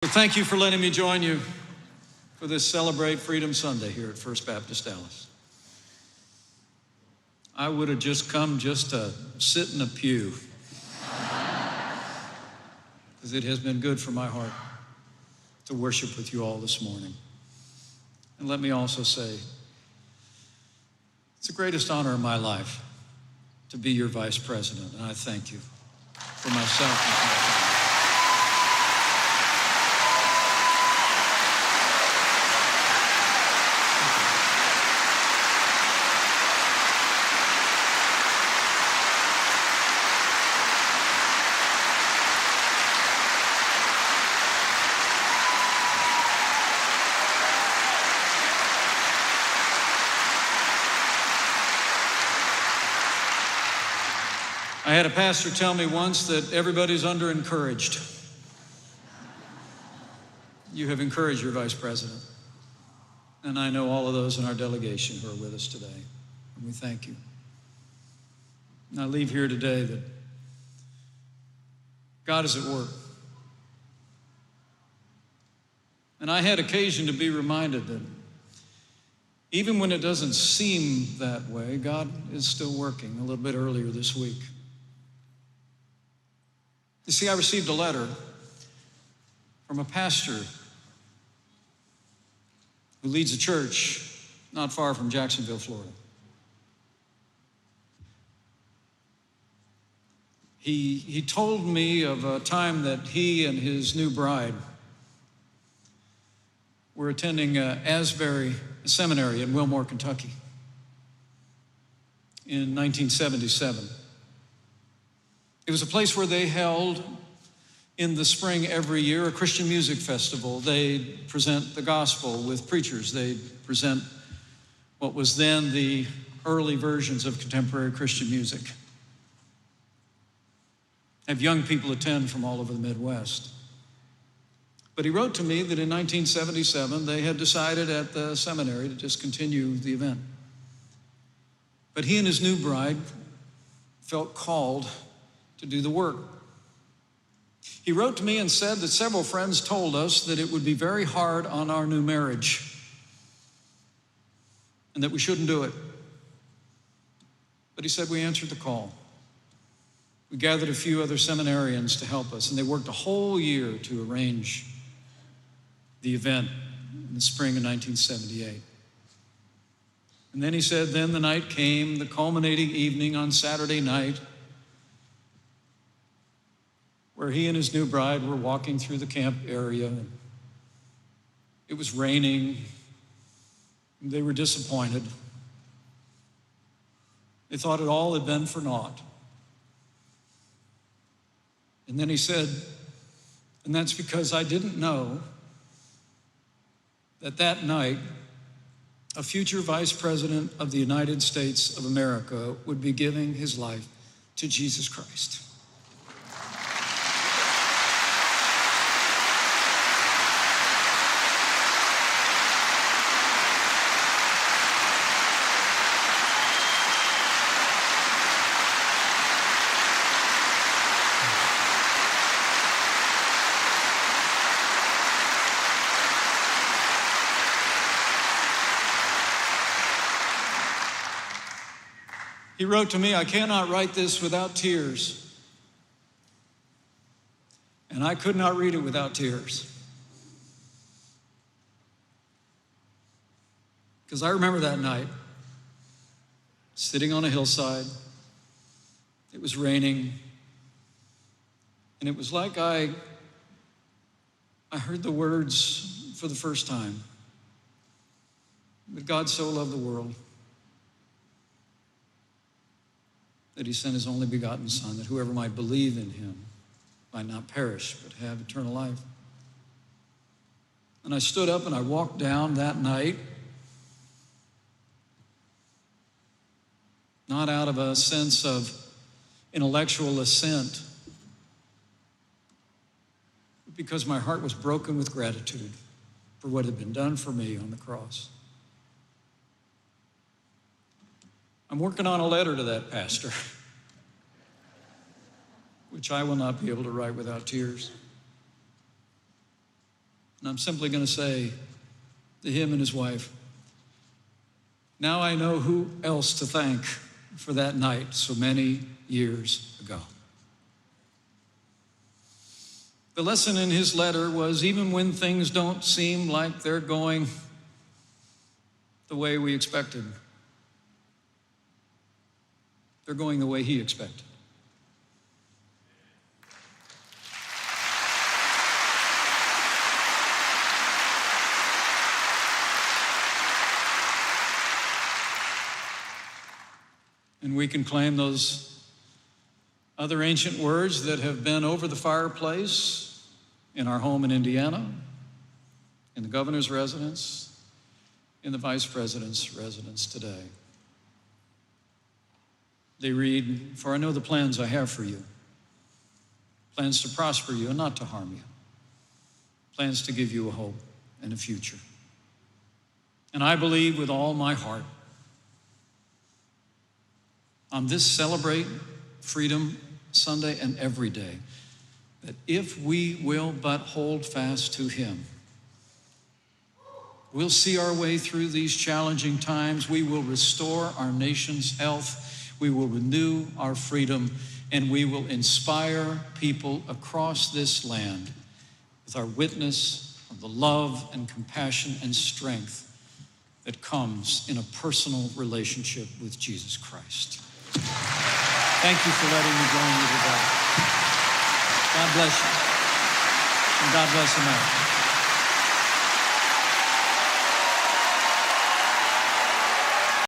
Well, thank you for letting me join you for this Celebrate Freedom Sunday here at First Baptist Dallas. I would have just come just to sit in a pew because it has been good for my heart to worship with you all this morning. And let me also say, it's the greatest honor of my life to be your vice president, and I thank you for myself and for my family. I had a pastor tell me once that everybody's under-encouraged. You have encouraged your vice president. And I know all of those in our delegation who are with us today. And we thank you. And I leave here today that God is at work. And I had occasion to be reminded that even when it doesn't seem that way, God is still working. A little bit earlier this week, you see, I received a letter from a pastor who leads a church not far from Jacksonville, Florida. He told me of a time that he and his new bride were attending Asbury Seminary in Wilmore, Kentucky in 1977. It was a place where they held in the spring every year a Christian music festival. They'd present the gospel with preachers. They'd present what was then the early versions of contemporary Christian music. Have young people attend from all over the Midwest. But he wrote to me that in 1977 they had decided at the seminary to just continue the event. But he and his new bride felt called to do the work. He wrote to me and said that several friends told us that it would be very hard on our new marriage and that we shouldn't do it. But he said we answered the call. We gathered a few other seminarians to help us, and they worked a whole year to arrange the event in the spring of 1978. And then he said, then the night came, the culminating evening on Saturday night, where he and his new bride were walking through the camp area. It was raining. They were disappointed. They thought it all had been for naught. And then he said, and that's because I didn't know that that night, a future vice president of the United States of America would be giving his life to Jesus Christ. He wrote to me, I cannot write this without tears. And I could not read it without tears. Because I remember that night, sitting on a hillside. It was raining. And it was like I heard the words for the first time. But God so loved the world that he sent his only begotten Son, that whoever might believe in him might not perish, but have eternal life. And I stood up and I walked down that night, not out of a sense of intellectual assent, but because my heart was broken with gratitude for what had been done for me on the cross. I'm working on a letter to that pastor, which I will not be able to write without tears. And I'm simply going to say to him and his wife, now I know who else to thank for that night so many years ago. The lesson in his letter was, even when things don't seem like they're going the way we expected, they're going the way he expected. And we can claim those other ancient words that have been over the fireplace in our home in Indiana, in the governor's residence, in the vice president's residence today. They read, "For I know the plans I have for you, plans to prosper you and not to harm you, plans to give you a hope and a future." And I believe with all my heart, on this Celebrate Freedom Sunday and every day, that if we will but hold fast to him, we'll see our way through these challenging times. We will restore our nation's health. We will renew our freedom, and we will inspire people across this land with our witness of the love and compassion and strength that comes in a personal relationship with Jesus Christ. Thank you for letting me join you today. God bless you, and God bless America.